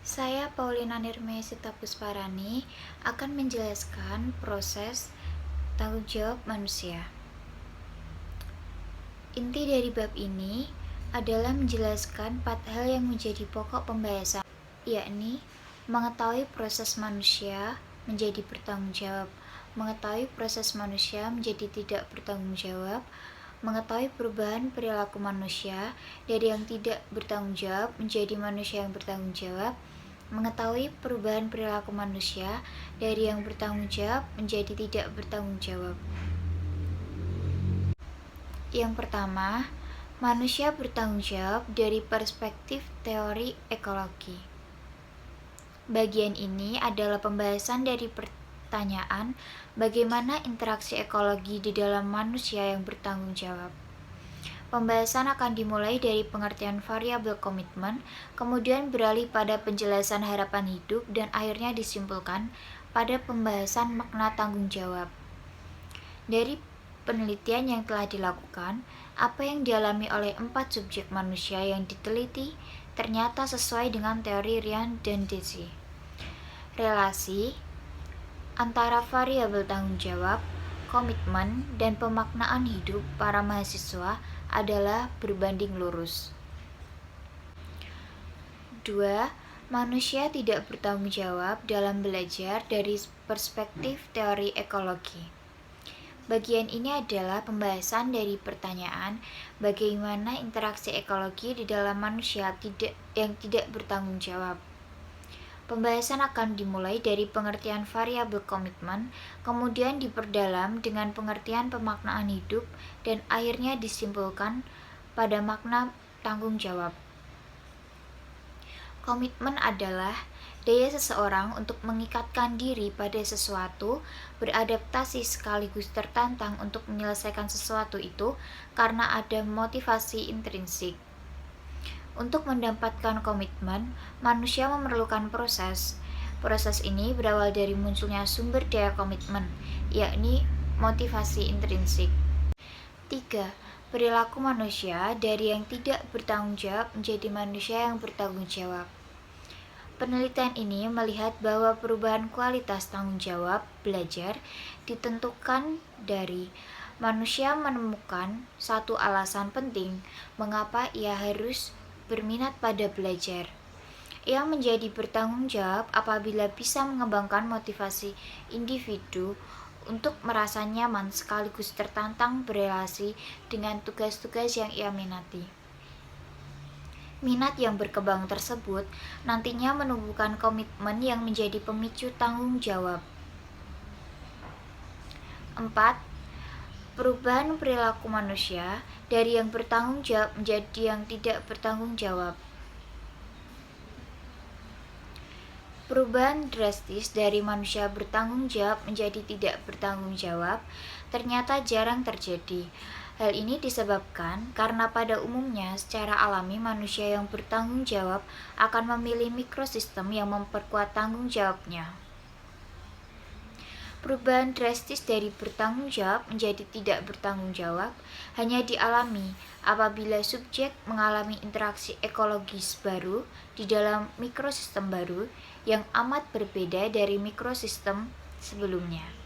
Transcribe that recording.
Saya Paulina Nirmaya Sitapusparani akan menjelaskan proses tanggung jawab manusia. Inti dari bab ini adalah menjelaskan 4 hal yang menjadi pokok pembahasan, yakni mengetahui proses manusia menjadi bertanggung jawab, mengetahui proses manusia menjadi tidak bertanggung jawab, mengetahui perubahan perilaku manusia dari yang tidak bertanggung jawab menjadi manusia yang bertanggung jawab, mengetahui perubahan perilaku manusia dari yang bertanggung jawab menjadi tidak bertanggung jawab. Yang pertama, manusia bertanggung jawab dari perspektif teori ekologi. Bagian ini adalah pembahasan dari pertanyaan bagaimana interaksi ekologi di dalam manusia yang bertanggung jawab. Pembahasan akan dimulai dari pengertian variabel komitmen, kemudian beralih pada penjelasan harapan hidup, dan akhirnya disimpulkan pada pembahasan makna tanggung jawab. Dari penelitian yang telah dilakukan, apa yang dialami oleh 4 subjek manusia yang diteliti ternyata sesuai dengan teori Ryan dan Deci. Relasi antara variabel tanggung jawab, komitmen, dan pemaknaan hidup para mahasiswa adalah berbanding lurus. 2. Manusia tidak bertanggung jawab dalam belajar dari perspektif teori ekologi. Bagian ini adalah pembahasan dari pertanyaan bagaimana interaksi ekologi di dalam manusia yang tidak bertanggung jawab. Pembahasan akan dimulai dari pengertian variabel komitmen, kemudian diperdalam dengan pengertian pemaknaan hidup, dan akhirnya disimpulkan pada makna tanggung jawab. Komitmen adalah daya seseorang untuk mengikatkan diri pada sesuatu, beradaptasi sekaligus tertantang untuk menyelesaikan sesuatu itu karena ada motivasi intrinsik. Untuk mendapatkan komitmen, manusia memerlukan proses. Proses ini berawal dari munculnya sumber daya komitmen, yakni motivasi intrinsik. 3. Perilaku manusia dari yang tidak bertanggung jawab menjadi manusia yang bertanggung jawab. Penelitian ini melihat bahwa perubahan kualitas tanggung jawab belajar ditentukan dari manusia menemukan satu alasan penting mengapa ia harus berminat pada belajar. Ia menjadi bertanggung jawab apabila bisa mengembangkan motivasi individu untuk merasa nyaman sekaligus tertantang berelasi dengan tugas-tugas yang ia minati. Minat yang berkembang tersebut nantinya menumbuhkan komitmen yang menjadi pemicu tanggung jawab. 4. Perubahan perilaku manusia dari yang bertanggung jawab menjadi yang tidak bertanggung jawab. Perubahan drastis dari manusia bertanggung jawab menjadi tidak bertanggung jawab ternyata jarang terjadi. Hal ini disebabkan karena pada umumnya secara alami manusia yang bertanggung jawab akan memilih mikrosistem yang memperkuat tanggung jawabnya. Perubahan drastis dari bertanggung jawab menjadi tidak bertanggung jawab hanya dialami apabila subjek mengalami interaksi ekologis baru di dalam mikrosistem baru yang amat berbeda dari mikrosistem sebelumnya.